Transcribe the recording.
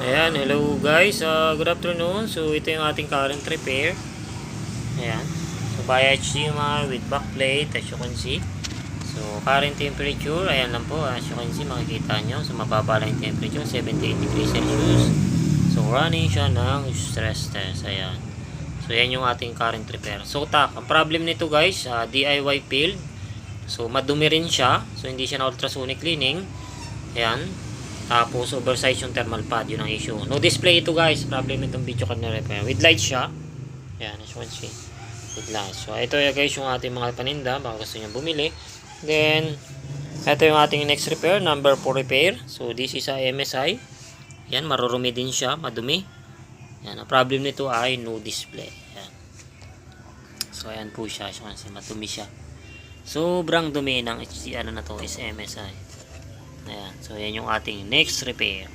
Ayan, hello guys, good afternoon. So ito yung ating current repair. Ayan, so by HDMI with backplate as you can see. So current temperature, ayan lang po, as you can see, makikita nyo. So mababa lang yung temperature, 78 degrees Celsius. So running siya ng stress test. Ayan, so yan yung ating current repair. So ang problem nito guys, DIY field. So madumi rin siya, so hindi siya na ultrasonic cleaning. Ayan, tapos oversize yung thermal pad, yun ang issue. No display ito guys, problem itong video card na repair. With light siya. Ayan, as you can see, with light. So ito guys yung ating mga paninda, baka gusto nyo bumili. Then ito yung ating next repair, number 4 repair. So this is a MSI. Ayan, marurumi din siya, madumi. Ayan, ang problem nito ay no display. Ayan. So ayan po siya, as you can see, madumi siya. Sobrang dumi ng HD, ano na to, is MSI. Ayan, so yan yung ating next repair.